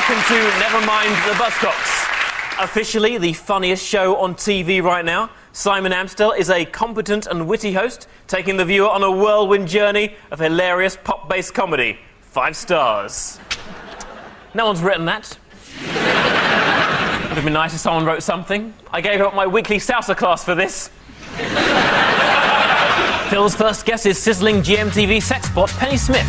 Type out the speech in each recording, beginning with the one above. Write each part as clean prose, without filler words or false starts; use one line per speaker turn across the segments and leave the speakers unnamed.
welcome to Never Mind the Buzzcocks. Officially the funniest show on TV right now, Simon Amstel is a competent and witty host, taking the viewer on a whirlwind journey of hilarious pop-based comedy. 5 stars. No one's written that. Would have been nice if someone wrote something. I gave up my weekly salsa class for this. Phil's first guest is sizzling GMTV sex bot Penny Smith.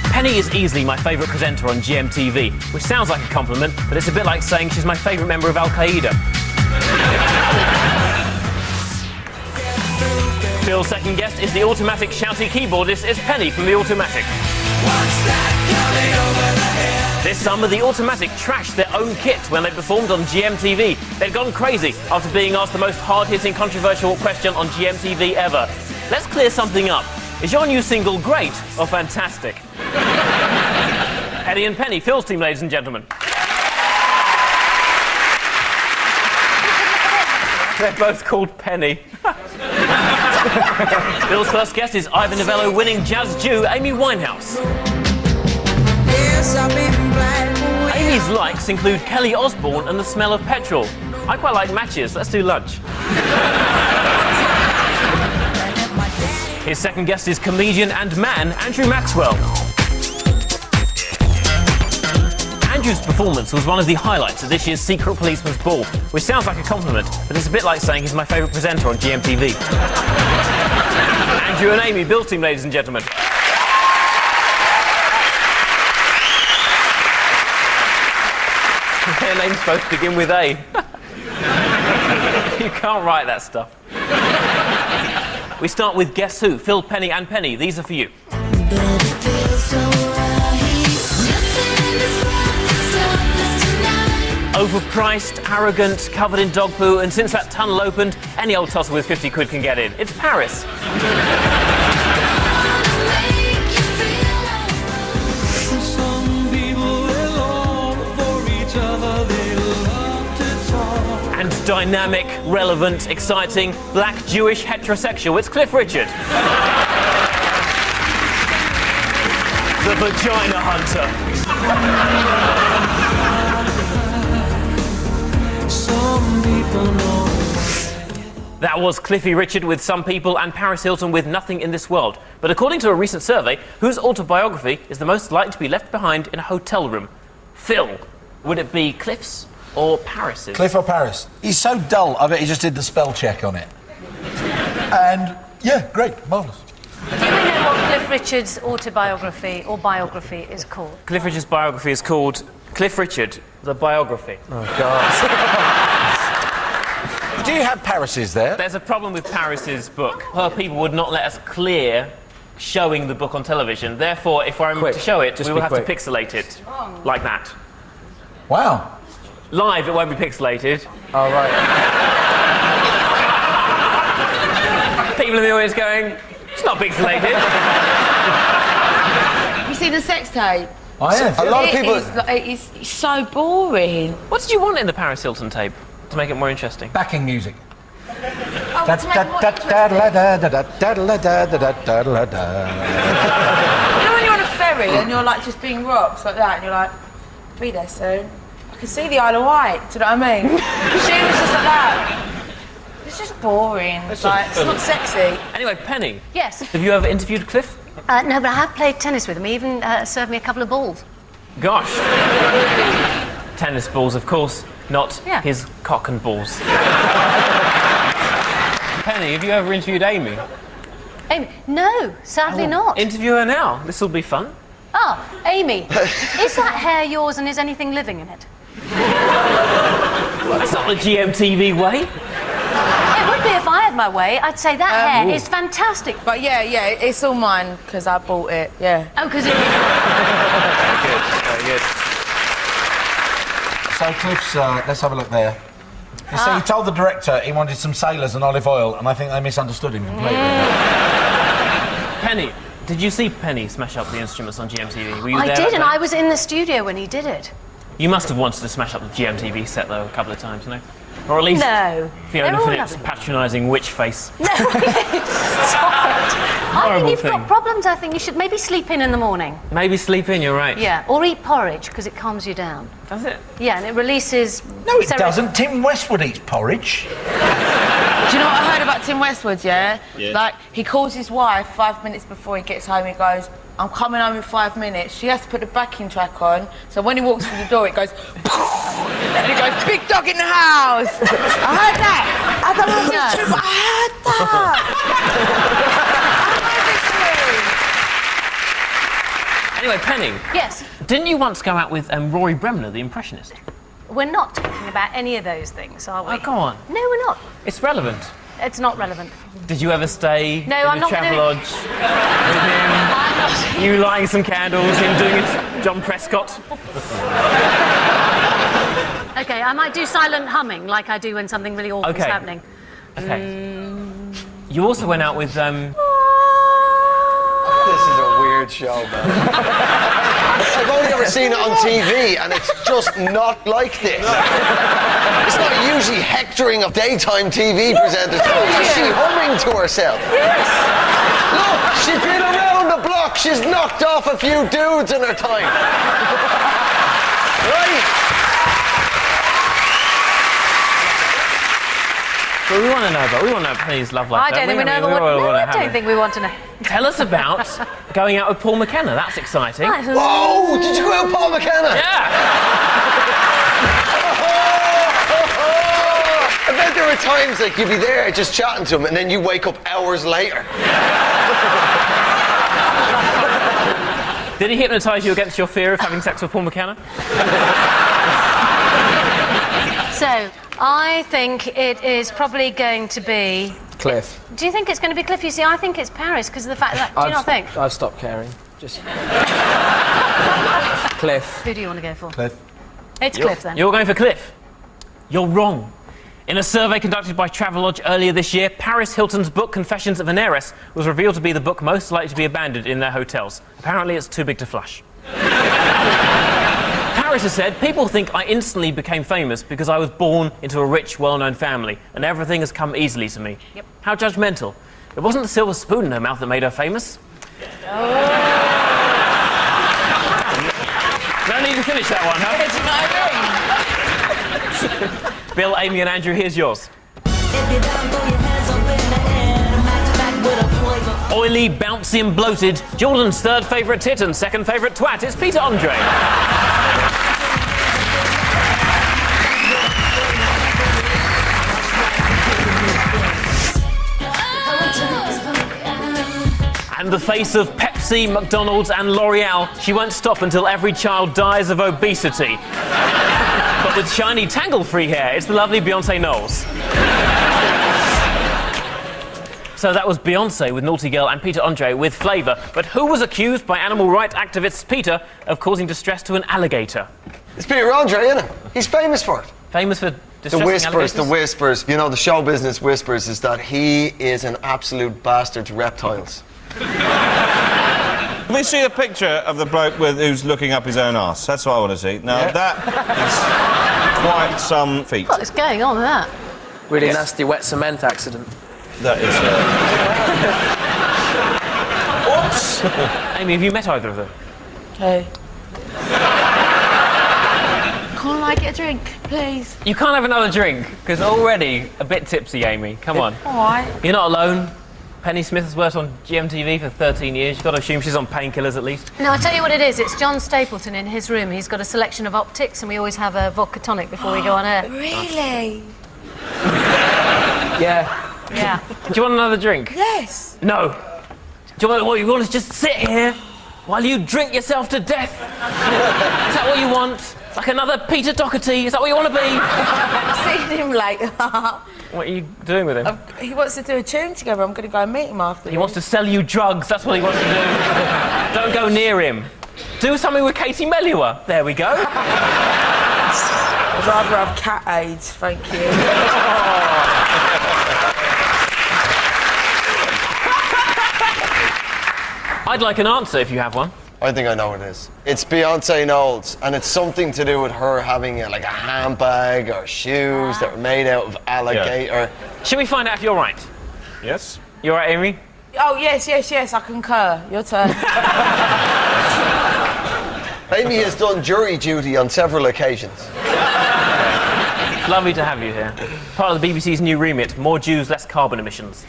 Penny is easily my favourite presenter on GMTV, which sounds like a compliment, but it's a bit like saying she's my favourite member of Al-Qaeda. Phil's second guest is the automatic shouty keyboardist is Penny from the Automatic. This summer, the Automatic trashed their own kit when they performed on GMTV. They'd gone crazy after being asked the most hard-hitting, controversial question on GMTV ever. Let's clear something up. Is your new single great or fantastic? Eddie and Penny, Phil's team, ladies and gentlemen. They're both called Penny. Phil's first guest is Ivor Novello-winning jazz Jew Amy Winehouse. Amy's likes include Kelly Osbourne and the smell of petrol. I quite like matches. Let's do lunch. His second guest is comedian and man Andrew Maxwell. Andrew's performance was one of the highlights of this year's Secret Policeman's Ball, which sounds like a compliment, but it's a bit like saying he's my favourite presenter on GMTV. Andrew and Amy, Bill's team, ladies and gentlemen. Their names both begin with A. You can't write that stuff. We start with Guess Who? Phil, Penny and Penny. These are for you. Overpriced, arrogant, covered in dog poo, and since that tunnel opened, any old tosser with 50 quid can get in. It's Paris. And dynamic, relevant, exciting, black, Jewish, heterosexual. It's Cliff Richard. The Vagina Hunter. That was Cliffy Richard with Some People and Paris Hilton with Nothing in This World. But according to a recent survey, whose autobiography is the most likely to be left behind in a hotel room? Phil, would it be Cliff's or Paris's?
Cliff or Paris? He's so dull, I bet he just did the spell check on it. And, yeah, great, marvellous.
Do we know what Cliff Richard's autobiography or biography is called?
Cliff Richard's biography is called Cliff Richard, the Biography.
Oh, God. Do you have Paris's there?
There's a problem with Paris's book. Her people would not let us clear showing the book on television. Therefore, if I'm to show it, we will have to pixelate it. Like that.
Wow.
Live, it won't be pixelated.
Oh, right.
People in the audience going, it's not pixelated.
You see the sex tape?
I have.
A lot of people... It's so boring.
What did you want in the Paris Hilton tape to make it more interesting?
Backing music.
You know when you're on a ferry and you're like just being rocks like that and you're like, be there soon. I can see the Isle of Wight, do you know what I mean? She was just like that. It's just boring. It's not sexy.
Anyway, Penny.
Yes.
Have you ever interviewed Cliff?
No, but I have played tennis with him. He even served me a couple of balls.
Gosh. Tennis balls, of course, not his cock and balls. Penny, have you ever interviewed Amy?
Amy? No, sadly not.
Interview her now. This will be fun.
Ah, Amy, is that hair yours and is anything living in it?
That's not the GMTV way.
It would be if I had my way. I'd say that hair is fantastic.
But yeah, it's all mine because I bought it, yeah.
Oh, because it...
Very good.
So, Cliff's, let's have a look there. You see, he told the director he wanted some sailors and olive oil, and I think they misunderstood him completely.
Penny, did you see Penny smash up the instruments on GMTV? Were you there?
I did, and I was in the studio when he did it.
You must have wanted to smash up the GMTV set, though, a couple of times, no? Or at least
no.
Fiona Phillips' patronising witch face.
No, stop it. I
horrible
you've
thing.
got problems, I think you should maybe sleep in the morning.
Maybe sleep in, you're right.
Yeah, or eat porridge, because it calms you down.
Does it?
Yeah, and it releases...
No, it doesn't. Tim Westwood eats porridge.
Do you know what I heard about Tim Westwood, yeah? Like, he calls his wife 5 minutes before he gets home, he goes, I'm coming home in 5 minutes. She has to put the backing track on, so when he walks through the door, it goes... and he goes, big dog in the house! I heard that! I don't know if it's true, but I heard that!
Anyway, Penny.
Yes,
Didn't you once go out with Rory Bremner, the impressionist?
we're not talking about any of those things, are we?
Oh, go on.
No, we're not.
It's relevant.
It's not relevant.
Did you ever stay
No,
in
I'm
the
not
Travelodge with him?
I'm not.
You lighting some candles, him doing his John Prescott?
Okay, I might do silent humming, like I do when something really awful is
Okay.
happening.
Okay. You also went out with...
This is a weird show, man. I've only ever seen it on TV, and it's just not like this. It's not usually hectoring of daytime TV presenters. Is she humming to herself? Yes. Look, she's been around the block. She's knocked off a few dudes in her time. Right?
But we want to know Penny's love life.
I don't think we know. I don't think we want to know.
Tell us about going out with Paul McKenna. That's exciting.
Whoa! Did you go out with Paul McKenna?
Yeah.
I bet there were times like you'd be there just chatting to him, and then you wake up hours later.
Did he hypnotise you against your fear of having sex with Paul McKenna?
So, I think it is probably going to be...
Cliff.
Do you think it's going to be Cliff? You see, I think it's Paris because of the fact that... Do you not think?
I've stopped caring. Just... Cliff.
Who do you want to go for?
Cliff.
It's Cliff then.
You're going for Cliff. You're wrong. In a survey conducted by Travelodge earlier this year, Paris Hilton's book Confessions of an Heiress was revealed to be the book most likely to be abandoned in their hotels. Apparently it's too big to flush. Paris has said, people think I instantly became famous because I was born into a rich, well-known family and everything has come easily to me.
Yep.
How judgmental. It wasn't the silver spoon in her mouth that made her famous. No need to finish that one, huh?
Do you know what I mean?
Bill, Amy and Andrew, here's yours. Oily, bouncy and bloated, Jordan's third favourite tit and second favourite twat. It's Peter Andre. And the face of Pepsi, McDonald's and L'Oreal, she won't stop until every child dies of obesity. But with shiny, tangle-free hair, it's the lovely Beyonce Knowles. So that was Beyonce with Naughty Girl and Peter Andre with Flavour. But who was accused by animal rights activist Peter of causing distress to an alligator?
It's Peter Andre, isn't it? He's famous for it.
Famous for
The
distressing
whispers,
alligators?
the whispers. You know, the show business whispers is that he is an absolute bastard to reptiles.
Let me see a picture of the bloke who's looking up his own arse. That's what I want to see. Now, that is quite some feat.
What's going on with that?
Really nasty wet cement accident.
That is...
Amy, have you met either of them?
Okay. Can't I get a drink, please?
You can't have another drink, because already a bit tipsy, Amy. Come on.
All right.
You're not alone. Penny Smith has worked on GMTV for 13 years. You've got to assume she's on painkillers at least.
No, I'll tell you what it is. It's John Stapleton in his room. He's got a selection of optics and we always have a vodka tonic before we go on air.
Really?
Yeah.
Yeah.
Do you want another drink?
Yes.
No. Do you want to just sit here while you drink yourself to death? Is that what you want? Like another Peter Doherty? Is that what you want to be?
I've seen him later.
What are you doing with him?
He wants to do a tune together. I'm going to go and meet him after.
He wants to sell you drugs. That's what he wants to do. Don't go near him. Do something with Katie Melua. There we go.
I'd rather have cat AIDS, thank you.
I'd like an answer if you have one.
I think I know what it is. It's Beyonce Knowles, and it's something to do with her having like a handbag or shoes that were made out of alligator.
Should we find out if you're right?
Yes?
You're right, Amy?
Oh, yes, I concur. Your turn.
Amy has done jury duty on several occasions.
It's lovely to have you here. Part of the BBC's new remit, more Jews, less carbon emissions.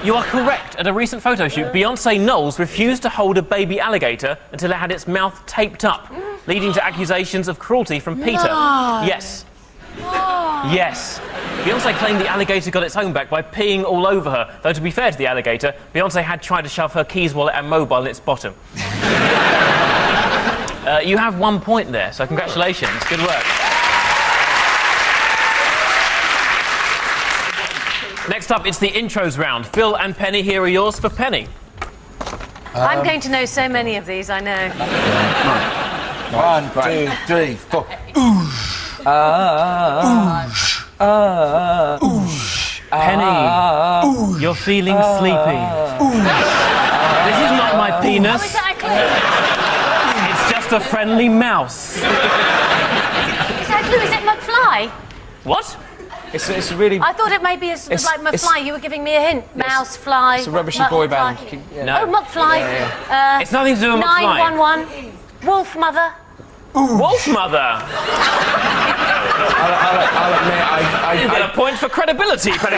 You are correct. At a recent photo shoot, Beyonce Knowles refused to hold a baby alligator until it had its mouth taped up, leading to accusations of cruelty from PETA. Yes. Yes. Beyonce claimed the alligator got its own back by peeing all over her. Though, to be fair to the alligator, Beyonce had tried to shove her keys, wallet and mobile in its bottom. You have 1 point there, so congratulations. Good work. Next up, it's the intros round. Phil and Penny, here are yours for Penny.
I'm going to know so many of these, I know.
1, 2, 3, 4.
Penny, you're feeling sleepy. This is not my penis.
Oh, exactly.
It's just a friendly mouse.
Exactly. Is it McFly?
What?
It's really...
I thought it maybe is
It's-
like McFly. You were giving me a hint. Mouse, fly.
It's a rubbishy boy band.
No.
Oh, McFly.
It's nothing to do with McFly.
911. Wolf Mother.
Wolf Mother.
I'll admit,
You get a point for credibility, Penny.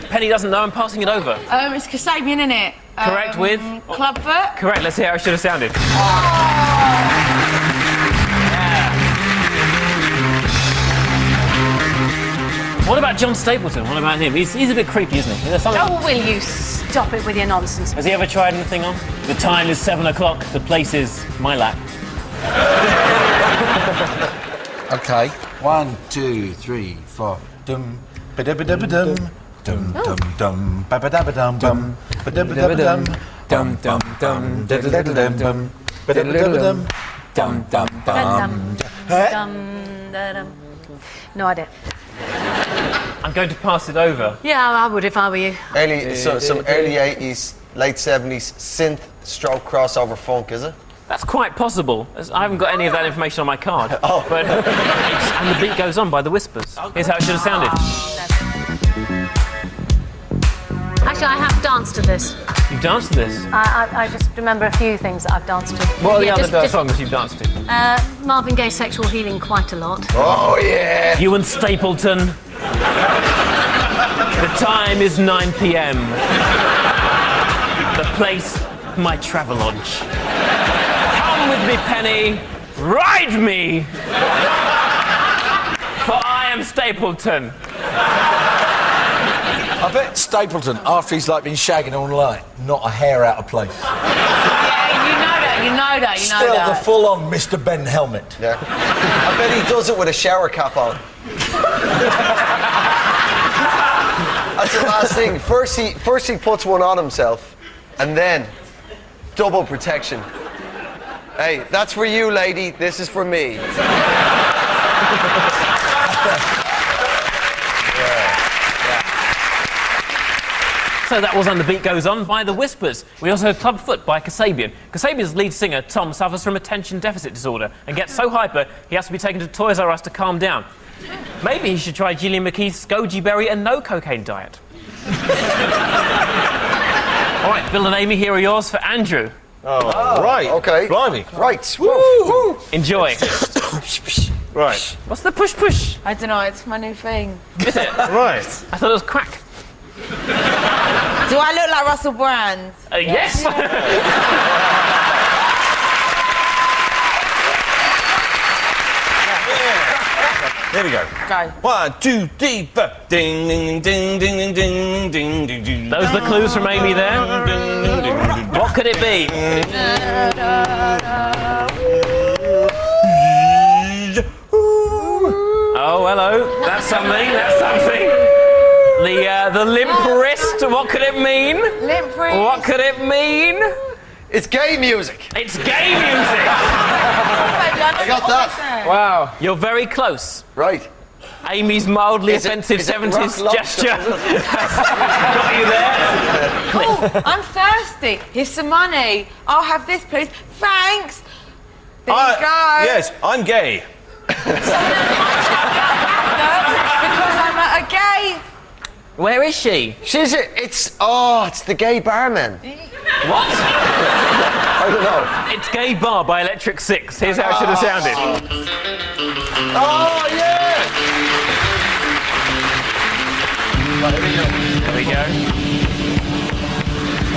Penny doesn't know. I'm passing it over.
It's Kasabian, isn't it?
Correct with?
Clubfoot.
Correct. Let's hear how it should have sounded. What about John Stapleton? What about him? He's a bit creepy, isn't he? There's something...
Oh, will you stop it with your nonsense?
Has he ever tried anything on? The time is 7 o'clock. The place is my lap.
Okay. 1, 2, 3, 4. Dum, ba-da-ba-da-ba-dum. Dum, dum, dum, ba-ba-da-ba-dum, bum. Ba-da-ba-da-ba-dum.
Dum dum dum
Da-da-da-da-dum, bum. Ba-da-ba-da-ba-dum.
dum dum dum.
Dum. No idea.
I'm going to pass it over.
Yeah, I would if I were you.
Some early 80s, late 70s synth stroke crossover funk, is it?
That's quite possible. I haven't got any of that information on my card. But and the beat goes on by the Whispers. Here's how it should have sounded.
Actually, I have danced to this.
You've danced to this.
I just remember a few things that I've danced to.
What are the
Yeah,
other songs you've danced to?
Marvin Gaye's Sexual Healing quite a lot.
Oh, yeah!
You and Stapleton. The time is 9 p.m. The place, my Travelodge. Come with me, Penny. Ride me. For I am Stapleton.
I bet Stapleton, after he's like been shagging all night, not a hair out of place.
Yeah, you know that.
Still the full-on Mr. Ben helmet.
Yeah. I bet he does it with a shower cap on. That's the last thing. First he puts one on himself, and then double protection. Hey, that's for you, lady. This is for me.
So that was And the Beat Goes On by The Whispers. We also heard Clubfoot by Kasabian. Kasabian's lead singer, Tom, suffers from attention deficit disorder and gets so hyper he has to be taken to Toys R Us to calm down. Maybe he should try Gillian McKeith's goji berry and no cocaine diet. All right, Bill and Amy, here are yours for Andrew.
Right.
Okay.
Blimey.
Right. Woo.
Enjoy.
Right.
What's the push-push?
I don't know, it's my new thing.
Is it?
Right.
I thought it was crack.
Do I look like Russell Brand?
Yes.
Here we go.
Go.
1, 2, 3, 4. Ding, ding, ding, ding, ding, ding, ding, ding.
Those are the clues from Amy there. What could it be? Oh, hello. That's something. That's something. The limp wrist. What could it mean?
Limp wrist.
What could it mean?
It's gay music.
It's gay music.
I got that.
Wow.
You're very close.
Right.
Amy's mildly
Is it-
offensive
is it
70s
rock lobster?
gesture. Got you there.
Oh, I'm thirsty. Here's some money. I'll have this, please. Thanks. There you go.
Yes, I'm gay.
Because I'm at a gay.
Where is she?
It's the gay barman.
What?
I don't know.
It's Gay Bar by Electric Six. Here's how it should have sounded.
Oh, yeah!
There we go.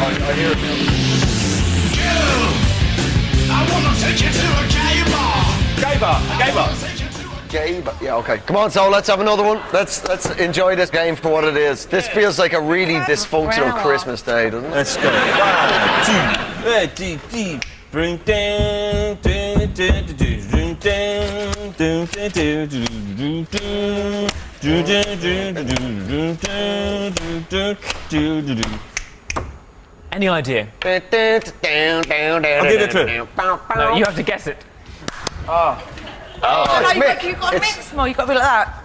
I hear it.
I wanna take you to a gay bar.
Gay bar. Gay bar.
Gay, but yeah, okay. Come on, so let's have another one. Let's enjoy this game for what it is. This feels like a really dysfunctional Christmas day, doesn't it?
Let's go. 1, 2, 3, bring down,
Any idea?
I'll give it to him.
No, you have to guess it.
Oh, it's
You've got to mix more. You've got to be like that.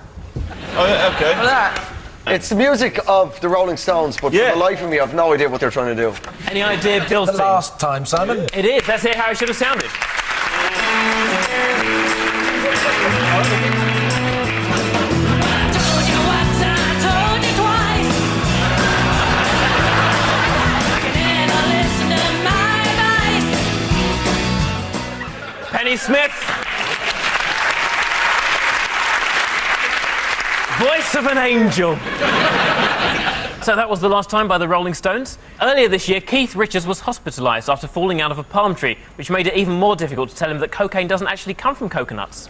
Oh, yeah, okay.
Like that.
It's the music of the Rolling Stones, but
Yeah.
for the life of me, I've no idea what they're trying to do.
Any idea, Bill's
The
team?
last time, Simon.
It is. Let's hear how it should have sounded.
Told you once, I told you twice. You never listen to my advice.
Penny Smith. Voice of an angel. So that was The Last Time by the Rolling Stones. Earlier this year, Keith Richards was hospitalised after falling out of a palm tree, which made it even more difficult to tell him that cocaine doesn't actually come from coconuts.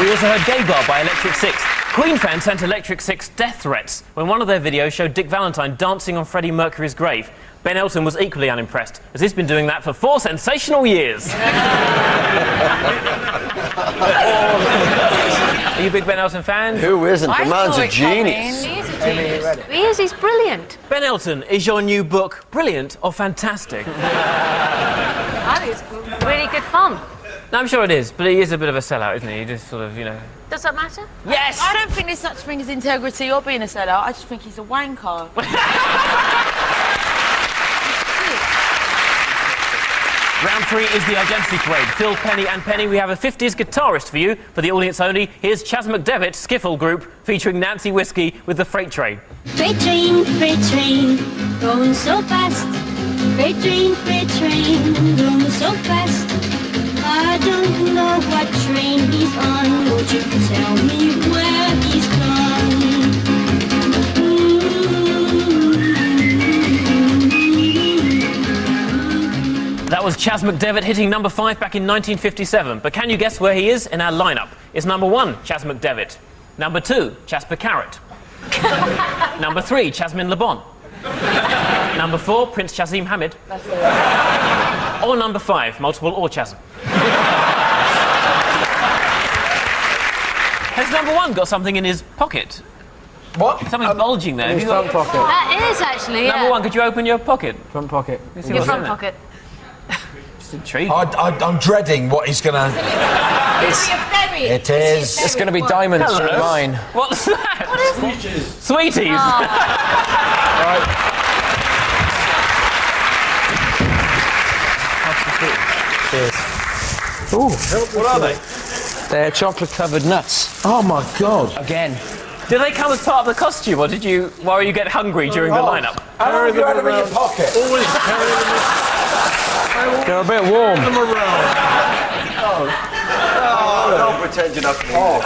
We also heard Gay Bar by Electric Six. Queen fans sent Electric Six death threats when one of their videos showed Dick Valentine dancing on Freddie Mercury's grave. Ben Elton was equally unimpressed, as he's been doing that for 4 sensational years. Are you a big Ben Elton fan?
Who isn't? The
I
man's
saw
a
it
genius.
He is a genius. He is, he's brilliant.
Ben Elton, is your new book brilliant or fantastic?
I think it's really good fun.
No, I'm sure it is, but he is a bit of a sellout, isn't he? He just sort of, you know...
Does that matter?
Yes!
I don't think there's such thing as integrity or being a sellout. I just think he's a wanker.
Round 3 is the Identity Parade. Phil, Penny and Penny, we have a 50s guitarist for you. For the audience only, here's Chas McDevitt, Skiffle Group, featuring Nancy Whiskey with the Freight Train.
Freight train, going so fast. Freight train, going so fast. I don't know what train he's on. Won't you tell me where he's gone?
That was Chas McDevitt hitting number 5 back in 1957. But can you guess where he is in our lineup? It's number 1, Chas McDevitt. Number 2, Jasper Carrot. Number 3, Chasmin Le Bon. Number 4, Prince Chazim Hamid. Or number 5, multiple orchasm. Has number 1 got something in his pocket?
What?
Something bulging there. Have you got...
Front pocket.
That is actually, yeah.
Number 1, could you open your pocket?
Front pocket.
Let's see
Your
what's in
front
there.
pocket.
It's intriguing.
I'm dreading what he's gonna. It is.
It's going to be diamonds
Hello.
through mine.
What's that? What is it? Sweeties.
Ooh,
What are they?
they're chocolate-covered nuts.
Oh my God.
Again.
Did they come as part of the costume, or did you worry you get hungry during the lineup?
How long have you had them in your pocket?
They're a bit warm.
Don't pretend you're not. Oh,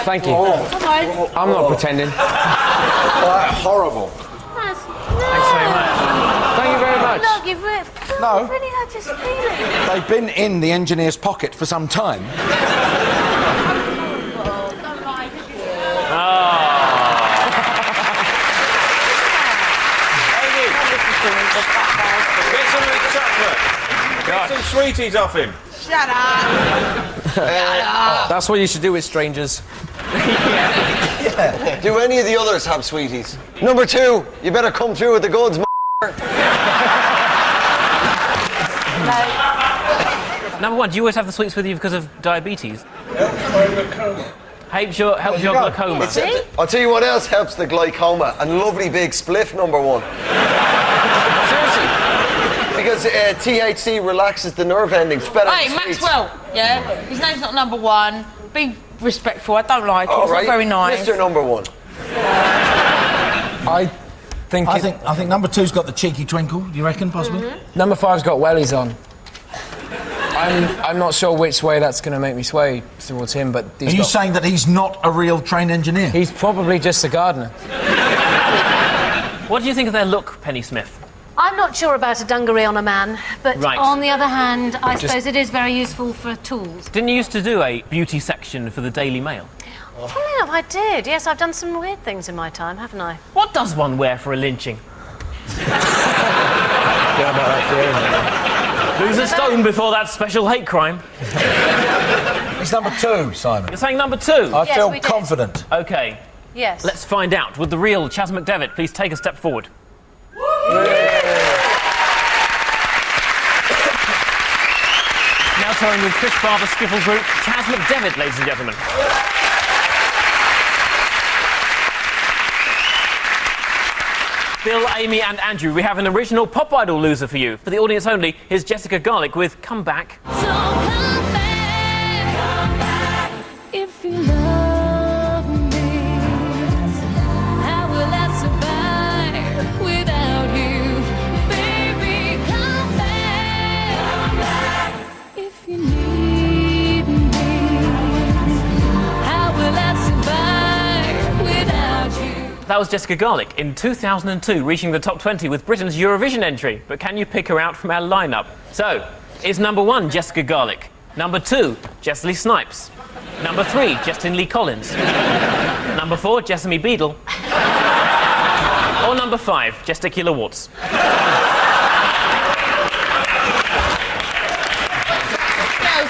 Thank you.
Come on.
I'm not pretending.
Horrible.
That's,
Thanks very much.
Thank you very much.
Look, you've
No.
really had this feeling.
They've been in the engineer's pocket for some time.
Get some of his chocolate. Get some sweeties off him.
Shut up.
That's what you should do with strangers.
do any of the others have sweeties? Number 2, you better come through with the goods,
Number 1, do you always have the sweets with you because of diabetes? Helps your glaucoma.
I'll tell you what else helps the glaucoma. A lovely big spliff, number 1. Seriously. Because because THC relaxes the nerve endings. Better
Hey,
than sweets.
Maxwell, yeah? His name's not number one. Be respectful, I don't like it.
All
It's
right.
not very nice.
Mr. Number One.
I think
I think number 2's got the cheeky twinkle. Do you reckon, possibly?
number 5's got wellies on. I'm not sure which way that's going to make me sway towards him, but
Are you saying that he's not a real trained engineer?
he's probably just a gardener.
What do you think of their look, Penny Smith?
I'm not sure about a dungaree on a man, but
Right.
on the other hand, I suppose it is very useful for tools.
Didn't you used to do a beauty section for the Daily Mail?
Funny enough, I did. Yes, I've done some weird things in my time, haven't I?
What does one wear for a lynching? Lose a stone before that special hate crime.
He's number 2, Simon.
You're saying number 2?
I
Yes,
feel
we did.
confident.
OK,
Yes.
let's find out. Would the real Chas McDevitt please take a step forward? Now touring with Chris Barber Skiffle Group, Chas McDevitt, ladies and gentlemen. Bill, Amy and Andrew, we have an original Pop Idol loser for you. For the audience only, here's Jessica Garlick with Come Back.
So come back if you love me. How will I survive without you? Baby, come back if you need me. How will I survive without you?
That was Jessica Garlick in 2002, reaching the top 20 with Britain's Eurovision entry. But can you pick her out from our lineup? So, is number 1 Jessica Garlick? Number 2, Jessie Snipes? Number 3, Justin Lee Collins? Number 4, Jessamy Beadle? Or number 5, Gesticular Warts?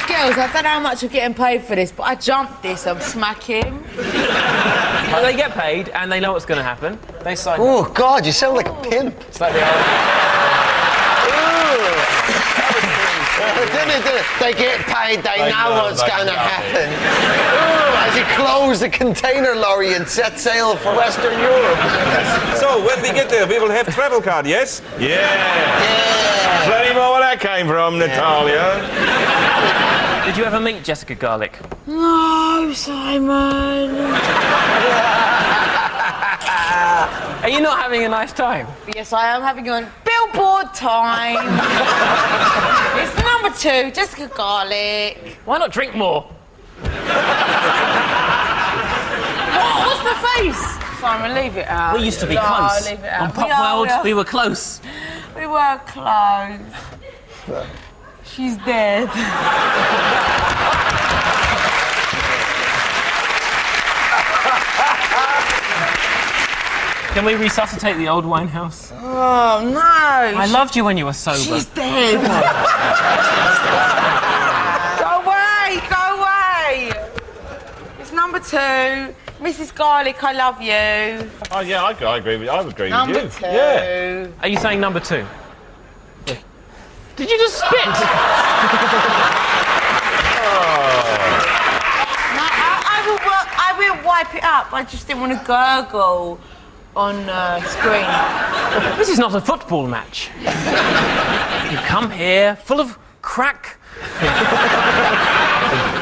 Girls, I don't know how much I'm getting paid for this, but I jumped this, I'm smacking.
Well, they get paid and they know what's going to happen.
They sign.
Oh, God, you sound like a pimp.
It's like the old...
Didn't it? They get paid, they know what's going to happen. As he closed the container lorry and set sail for Western Europe.
So, when we get there, we will have travel card, yes? Yeah. Plenty more where that came from, Natalia.
Did you ever meet Jessica Garlick?
No, Simon.
Are you not having a nice time?
Yes, I am having a billboard time. It's number 2, Jessica Garlick.
Why not drink more?
What's the face? Simon, leave it out.
We used to be
No,
close.
leave it out.
On Pop World, we were close.
We were close. She's dead.
Can we resuscitate the old Winehouse?
Oh, no.
I loved you when you were sober.
She's dead. Go away, go away. It's number 2. Mrs. Garlick, I love you.
Oh, yeah, I agree with you. I agree
Number
with
2.
you. Yeah.
Are you saying number 2? Did you just spit?
No, I will wipe it up. I just didn't want to gurgle on screen.
This is not a football match. You come here full of crack,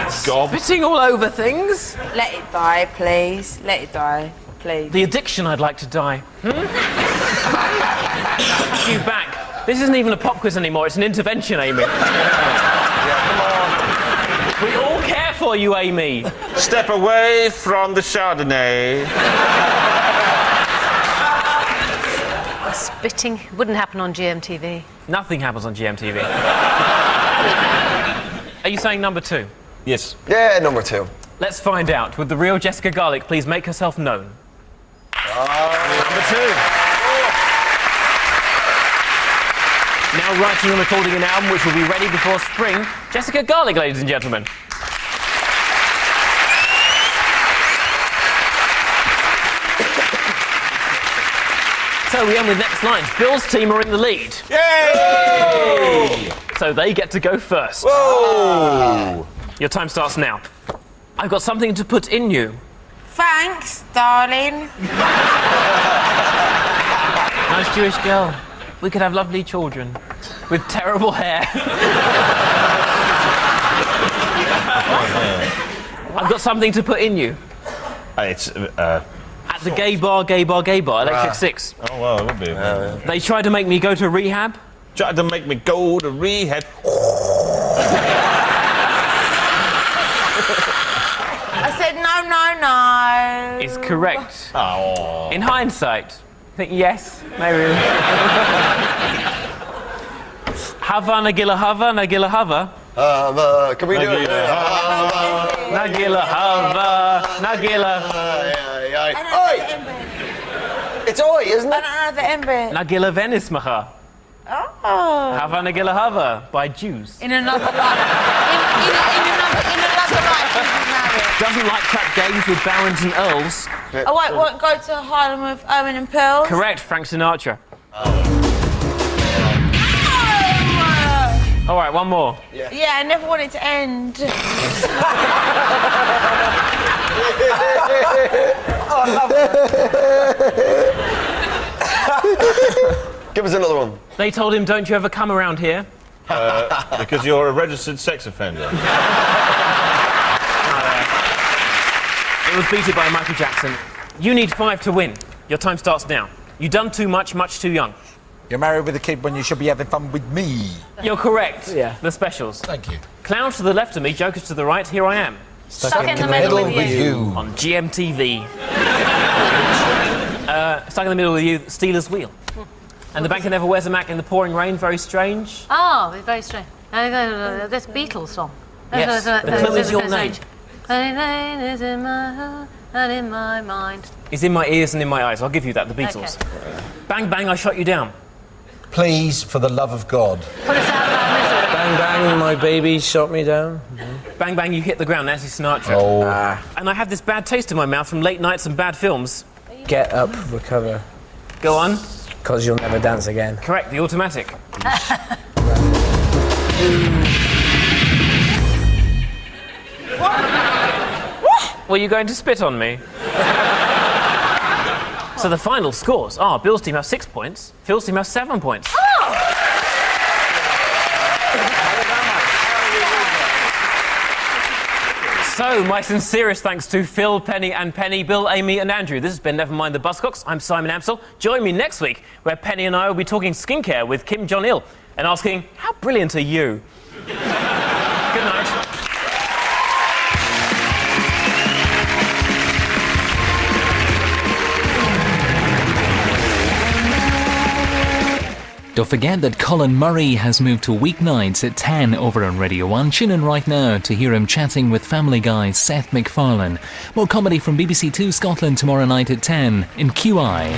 spitting all over things.
Let it die, please. Let it die, please.
The addiction I'd like to die. Have you back. This isn't even a pop quiz anymore, it's an intervention, Amy. We all care for you, Amy.
Step away from the Chardonnay.
Spitting wouldn't happen on GMTV.
Nothing happens on GMTV. Are you saying number 2?
Yes.
Yeah, number 2.
Let's find out. Would the real Jessica Garlick please make herself known? Number 2. Now writing and recording an album which will be ready before spring, Jessica Garlick, ladies and gentlemen. So we end with next lines. Bill's team are in the lead.
Yay!
So they get to go first.
Whoa!
Your time starts now. I've got something to put in you.
Thanks, darling.
Nice Jewish girl. We could have lovely children. with terrible hair. I've got something to put in you.
It's
At the gay bar, Electric Six.
oh well, it would be.
They tried to make me go to rehab.
Tried to make me go to rehab.
I said no.
Is correct.
Oh.
In hindsight, I think yes, maybe. Hava Nagila Hava Nagila Hava.
Can we do it?
Nagila Hava Nagila.
Oi! It's oi, isn't
I
it?
don't know the end bit.
Nagila Venismacha.
Oh.
Hava Nagila Hava by Jews.
In another life. In another life, you'd be married.
Doesn't like crap games with barons and earls.
Oh, wait, won't go to Harlem with Owen and Pills?
Correct, Frank Sinatra. All right, one more.
Yeah, I never want it to end.
Give us another one.
They told him, don't you ever come around here.
Because you're a registered sex offender.
It was beaten by Michael Jackson. You need 5 to win. Your time starts now. You done too much, much too young.
You're married with a kid when you should be having fun with me.
You're correct.
Yeah.
The specials.
Thank you.
Clowns to the left of me, jokers to the right, here I am.
Stuck in the middle with you.
On GMTV. Stuck in the middle with you, Steelers Wheel. And the banker never wears a Mac in the pouring rain, very strange.
Oh, it's very strange. That's Beatles song.
Yes, the clue is your name.
Rain is in my heart and in my mind.
It's in my ears and in my eyes. I'll give you that, the Beatles.
Okay.
Bang, bang, I shot you down.
Please, for the love of God.
Put us out of our misery.
Bang, bang, my baby shot me down.
Bang, bang, you hit the ground, Nancy Sinatra.
Oh.
And I have this bad taste in my mouth from late nights and bad films.
Get up, recover.
Go on.
Because you'll never dance again.
Correct, the automatic. Were you going to spit on me? So the final scores are Bill's team have 6 points, Phil's team have 7 points. So, my sincerest thanks to Phil, Penny and Penny, Bill, Amy and Andrew. This has been Never Mind the Buzzcocks. I'm Simon Amstel. Join me next week where Penny and I will be talking skincare with Kim Jong-il and asking, how brilliant are you? Good night.
Don't forget that Colin Murray has moved to weeknights at 10 over on Radio 1. Tune in right now to hear him chatting with Family Guy's Seth MacFarlane. More comedy from BBC 2 Scotland tomorrow night at 10 in QI.